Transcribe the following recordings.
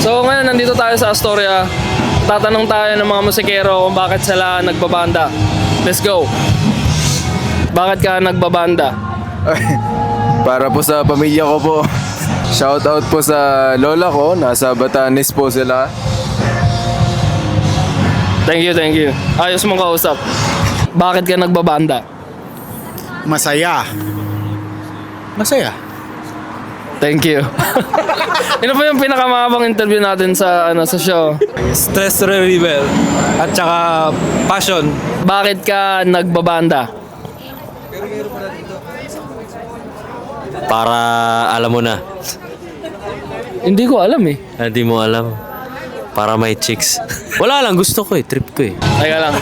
So ngayon nandito tayo sa Astoria. Tatanong tayo ng mga musikero kung bakit sila nagbabanda. Let's go. Bakit ka nagbabanda? Para po sa pamilya ko po. Shout out po sa lola ko, nasa Batanes po sila. Thank you, thank you. Ayos mong kausap. Bakit ka nagbabanda? Masaya. Masaya. Thank you. Ano po yung pinakamahabang interview natin sa show? Stress reliever at saka passion. Bakit ka nagbabanda? Para alam mo na. Hindi ko alam eh. Hindi mo alam. Para may chicks. Wala lang, gusto ko eh. Trip ko eh. Teka lang.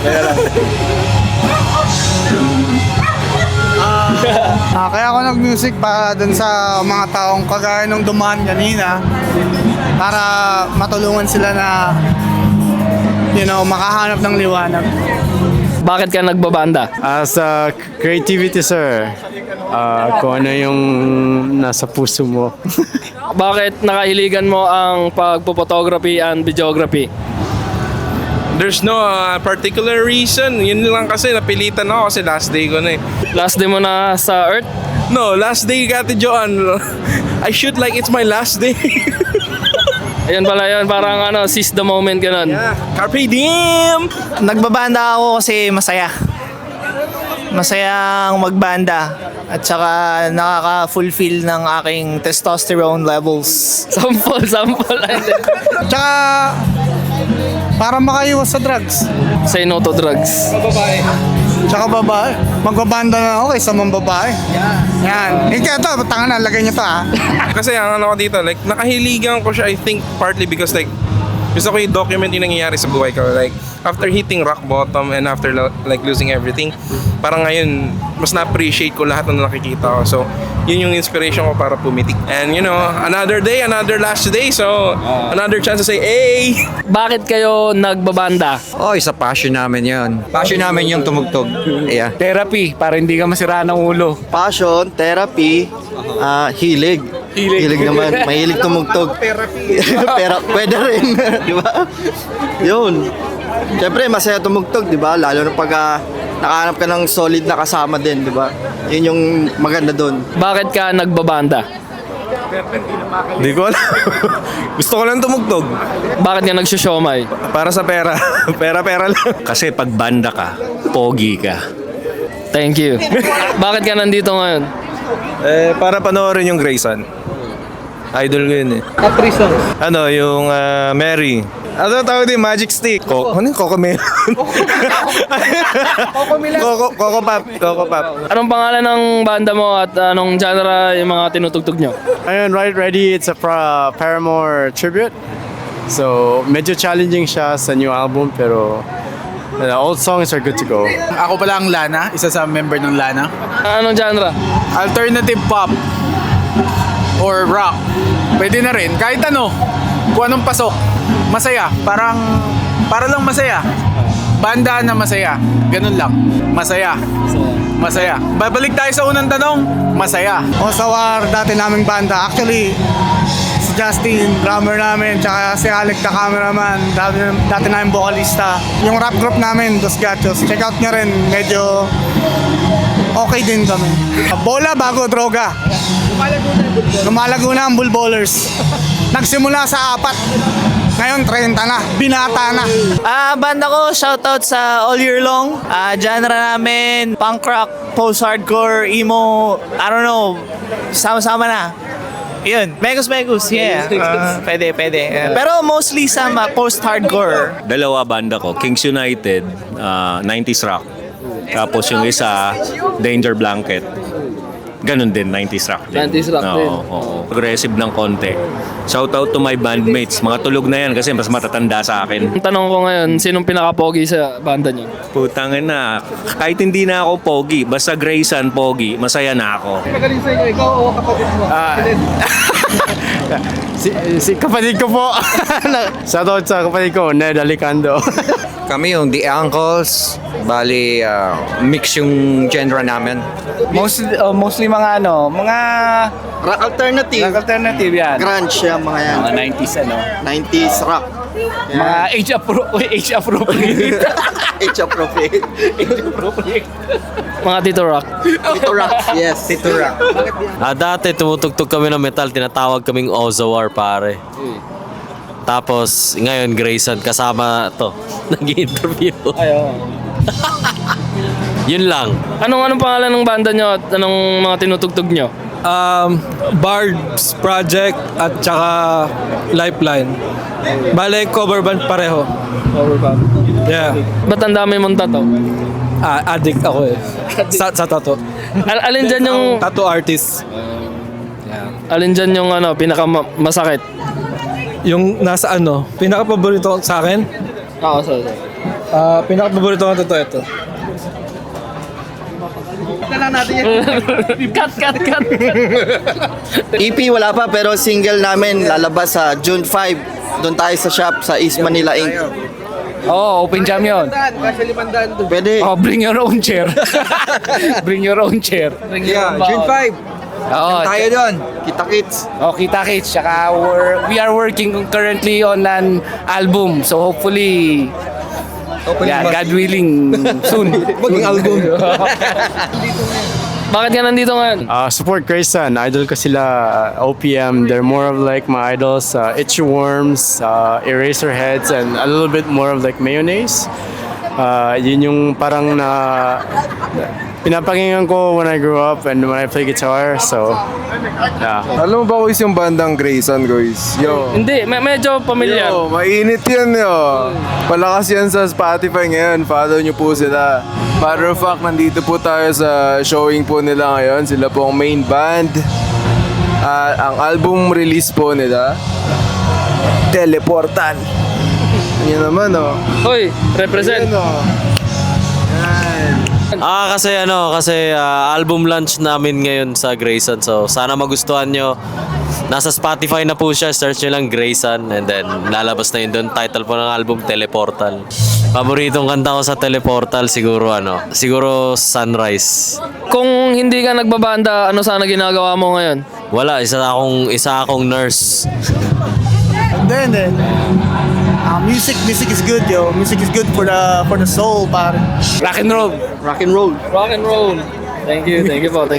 Kaya ako nag-music para dun sa mga taong kagaya nung dumaan kanina para matulungan sila na makahanap ng liwanag. Bakit ka nagbabanda? Sa creativity, sir. Kung ano yung nasa puso mo. Bakit nakahiligan mo ang pagpo-photography and videography? There's no particular reason. Yun lang kasi napilitan ako kasi last day ko na eh. Last day mo na sa Earth? No, last day Kati Joan. I shoot like it's my last day. Ayun pala yun, parang seize the moment ganun. Yeah. Carpe diem! Nagbabanda ako kasi masaya. Masayang magbanda at saka nakaka-fulfill ng aking testosterone levels. Sample. Tsaka para makaiwas sa drugs. Say no to drugs. Tsaka babae. Magbabanda na ako kaysa mga babae. Yan. Ito, tanga na, lagay niyo to Kasi ang ano ko dito, like nakahiligan ko siya I think partly because like gusto ko i-document yung nangyayari sa buhay ko. Like, after hitting rock bottom and after like losing everything, parang ngayon, mas na-appreciate ko lahat ng nakikita ko. So, yun yung inspiration ko para pumitik. And another day, another last day. So, another chance to say, hey! Bakit kayo nagbabanda? Sa passion namin yun. Passion namin yung tumugtog. Yeah. Therapy, para hindi ka masira ng ulo. Passion, therapy, hilig. Hilig naman. Mahilig tumugtog. Pero pwede rin. Di ba? Yun. Siyempre, masaya tumugtog, di ba? Lalo na pag nakahanap ka ng solid na kasama din, di ba? Yun yung maganda doon. Bakit ka nagbabanda? Hindi ko alam. Gusto ko lang tumugtog. Bakit ka nagsusyomay? Para sa pera. Pera lang. Kasi pag banda ka, pogi ka. Thank you. Bakit ka nandito ngayon? Para panoorin yung Grayson. Idol ko yun eh. Top 3 songs. Yung Mary. Ano tawag din? Magic Stick. Ano yung Coco Melon? Coco Pop. Anong pangalan ng banda mo at anong genre yung mga tinutugtog nyo? Ayun, Right Ready, it's a Paramore tribute. So, medyo challenging siya sa new album, pero the old songs are good to go. Ako pala ang Lana, isa sa member ng Lana. Anong genre? Alternative pop or rock. Pwede na rin. Kahit kung anong pasok. Masaya. Para lang masaya. Banda na masaya. Ganun lang. Masaya. Babalik tayo sa unang tanong. Masaya. Sa War, dati naming banda. Actually, si Justin, drummer namin, tsaka si Alec, the cameraman, dati namin vocalista. Yung rap group namin, Dos Gachos. Check out nyo rin. Medyo okay din kami. Bola bago droga. Lumalago na ang Bullballers. Nagsimula sa 4. Ngayon 30 na. Binata na. Banda ko, shoutout sa All Year Long. Genre namin, punk rock, post-hardcore, emo, I don't know, sama-sama na. Yun, Megus, yeah. Pwede. Pero mostly sa post-hardcore. Dalawa banda ko, Kings United, 90s rock. Tapos yung isa, Danger Blanket. Ganun din, 90s rock din. 90s rock din. Oo. Aggressive ng konti. Shout out to my bandmates. Mga tulog na yan kasi mas matatanda sa akin. Ang tanong ko ngayon, sinong pinaka-pogi sa banda nyo? Putangin na. Kahit hindi na ako pogi, basta Grayson pogi, masaya na ako. Si kapatid ko po. Shoutout sa kapatid ko, Ned Alicando. Kami yung The Uncles. Bali, mix yung genre namin. Mostly mga mga Rock alternative. alternative yan. Grunge yan, mga yan. Mga 90s 90s rock. Mga age appropriate. Age appropriate. Mga Tito Rock. Tito rock, yes. Tito rock. Dati tumutugtog kami ng metal, tinatawag kaming Ozawar pare. Tapos ngayon Grayson kasama to. Nag-interview. Yun lang. Anong pangalan ng banda nyo at anong mga tinutugtog nyo? Barbs Project at saka Lifeline. Bale, cover band pareho. Cover band. Yeah. Ba't ang dami mong tato? Addict ako eh. Sa tattoo. Alin dyan yung... Tattoo artist. Alin dyan yung pinakamasakit? Yung nasa pinaka-paborito ko sa akin? Oo, sorry. Pinaka-paborito ko totoo ito. Cut. EP wala pa, pero single namin lalabas sa June 5. Doon tayo sa shop sa East Manila Inc. Open jam yun. Pwede. Bring your own chair. Bring your own chair. June 5. Tayo doon. Kita kits. Kita kits. Tsaka we are working currently on an album. So hopefully, God willing, soon. Maging album. Bakit ka nandito ngayon? Support Grayson. Idol ko sila. OPM. They're more of like my idols. Itchy Worms, Eraserheads, and a little bit more of like Mayonnaise. Yun yung parang pinapakinggan ko when I grew up and when I play guitar. So, yeah. Alam mo ba guys yung bandang Grayson guys? Yo. Hindi, medyo pamilyar. Yo, mainit yan yo. Palakas yan sa Spotify ngayon. Follow nyo po sila. Matter of fact, nandito po tayo sa showing po nila ngayon. Sila po ang main band. Ang album release po nila, Teleportal. Yan naman Hoy, represent. Kasi album launch namin ngayon sa Grayson. So sana magustuhan nyo. Nasa Spotify na po siya. Search nyo lang Grayson and then lalabas na yun doon. Title po ng album, Teleportal. Paboritong kanta ko sa Teleportal siguro siguro Sunrise. Kung hindi ka nagbabanda, ano sana ginagawa mo ngayon? Wala, isa akong nurse. Then, music is good, yo. Music is good for the soul, pare. Rock and roll. Rock and roll. Rock and roll. Thank you po.